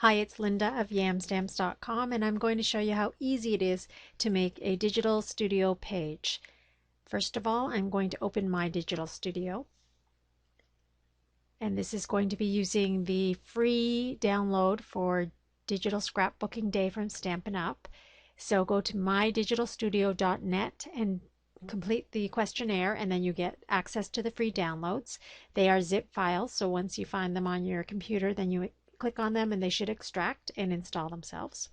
Hi, it's Linda of YamStamps.com, and I'm going to show you how easy it is to make a digital studio page. First of all, I'm going to open my digital studio, and this is going to be using the free download for Digital Scrapbooking Day from Stampin' Up. So go to mydigitalstudio.net and complete the questionnaire, and then you get access to the free downloads. They are zip files, so once you find them on your computer, then you click on them and they should extract and install themselves.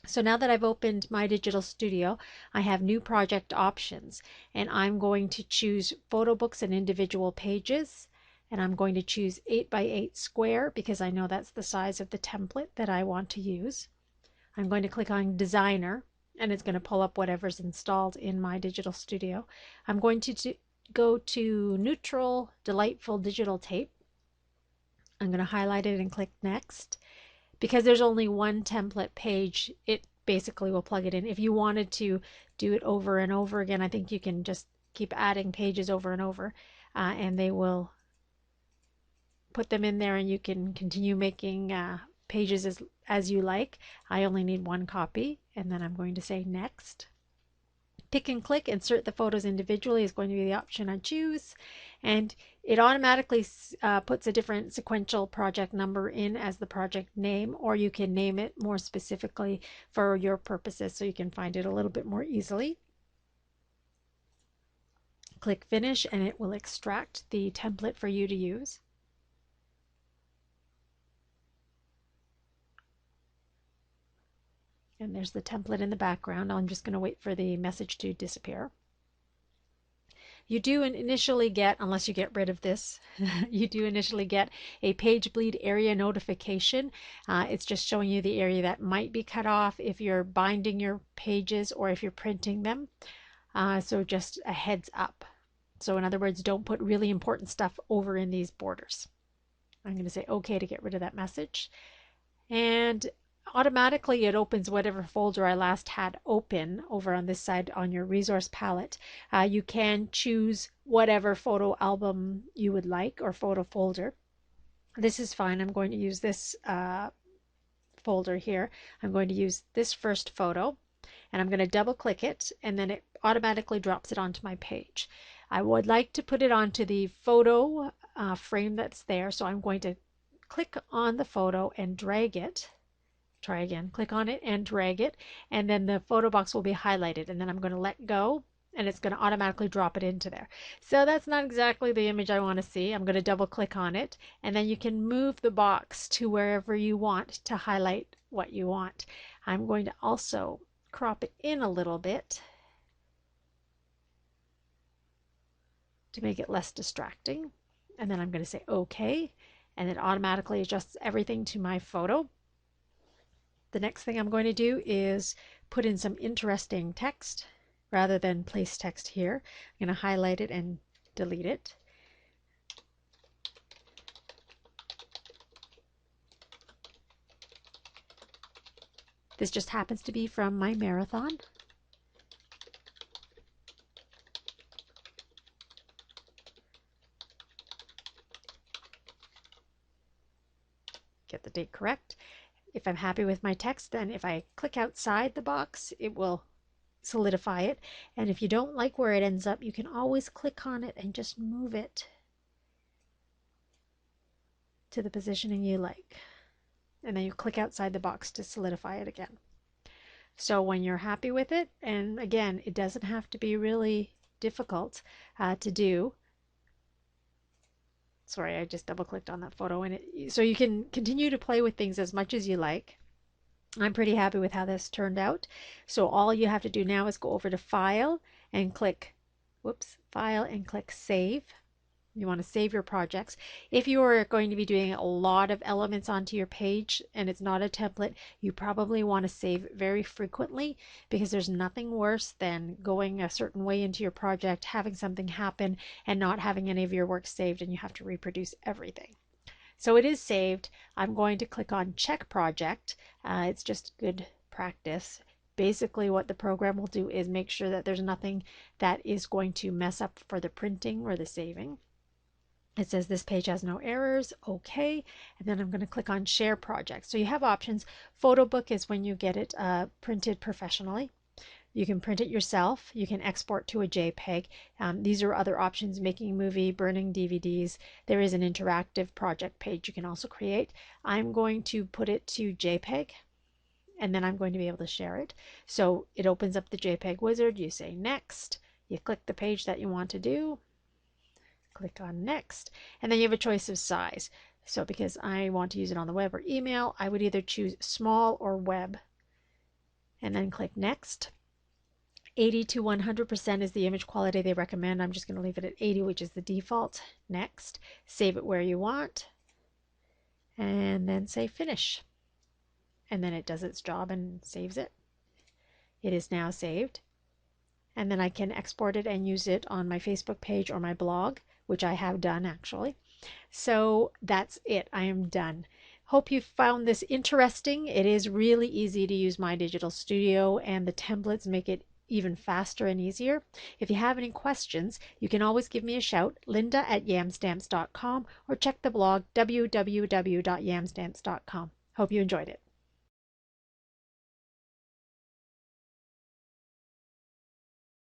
So now that I've opened my digital studio, I have new project options, and I'm going to choose photo books and individual pages, and I'm going to choose 8 by 8 square because I know that's the size of the template that I want to use. I'm going to click on designer, and it's going to pull up whatever's installed in my digital studio. I'm going to go to neutral delightful digital tape. I'm going to highlight it and click next. Because there's only one template page, it basically will plug it in. If you wanted to do it over and over again, I think you can just keep adding pages over and over, and they will put them in there, and you can continue making pages as you like. I only need one copy, and then I'm going to say next. Pick and click insert the photos individually is going to be the option I choose, and it automatically puts a different sequential project number in as the project name, or you can name it more specifically for your purposes so you can find it a little bit more easily. Click finish and it will extract the template for you to use. And there's the template in the background. I'm just going to wait for the message to disappear. You do initially get, unless you get rid of this, you do initially get a page bleed area notification. It's just showing you the area that might be cut off if you're binding your pages or if you're printing them. So just a heads up. So in other words, don't put really important stuff over in these borders. I'm going to say OK to get rid of that message. And automatically it opens whatever folder I last had open over on this side on your resource palette. You can choose whatever photo album you would like or photo folder. This is fine. I'm going to use this folder here. I'm going to use this first photo, and I'm going to double click it, and then it automatically drops it onto my page. I would like to put it onto the photo frame that's there, so I'm going to click on the photo and drag it. Try again, click on it and drag it, and then the photo box will be highlighted, and then I'm going to let go and it's going to automatically drop it into there. So that's not exactly the image I want to see. I'm going to double click on it, and then you can move the box to wherever you want to highlight what you want. I'm going to also crop it in a little bit to make it less distracting, and then I'm going to say OK, and it automatically adjusts everything to my photo. The next thing I'm going to do is put in some interesting text rather than place text here. I'm going to highlight it and delete it. This just happens to be from my marathon. Get the date correct. If I'm happy with my text, then if I click outside the box, it will solidify it. And if you don't like where it ends up, you can always click on it and just move it to the positioning you like. And then you click outside the box to solidify it again. So when you're happy with it, and again, it doesn't have to be really difficult to do. Sorry, I just double clicked on that photo, and so you can continue to play with things as much as you like. I'm pretty happy with how this turned out. So all you have to do now is go over to File and click, File and click Save. You want to save your projects. If you are going to be doing a lot of elements onto your page and it's not a template, you probably want to save very frequently, because there's nothing worse than going a certain way into your project, having something happen and not having any of your work saved, and you have to reproduce everything. So it is saved. I'm going to click on Check Project. It's just good practice. Basically what the program will do is make sure that there's nothing that is going to mess up for the printing or the saving. It says this page has no errors. Okay. And then I'm going to click on Share Project. So you have options. Photo book is when you get it printed professionally. You can print it yourself. You can export to a JPEG. These are other options, making a movie, burning DVDs. There is an interactive project page you can also create. I'm going to put it to JPEG, and then I'm going to be able to share it. So it opens up the JPEG wizard. You say next. You click the page that you want to do. Click on next, and then you have a choice of size. So because I want to use it on the web or email, I would either choose small or web, and then click next. 80 to 100% is the image quality they recommend. I'm just going to leave it at 80, which is the default. Next. Save it where you want, and then say finish. And then it does its job and saves it. It is now saved. And then I can export it and use it on my Facebook page or my blog, which I have done actually. So that's it. I am done. Hope you found this interesting. It is really easy to use My Digital Studio, and the templates make it even faster and easier. If you have any questions, you can always give me a shout, linda@yamstamps.com, or check the blog www.yamstamps.com. Hope you enjoyed it.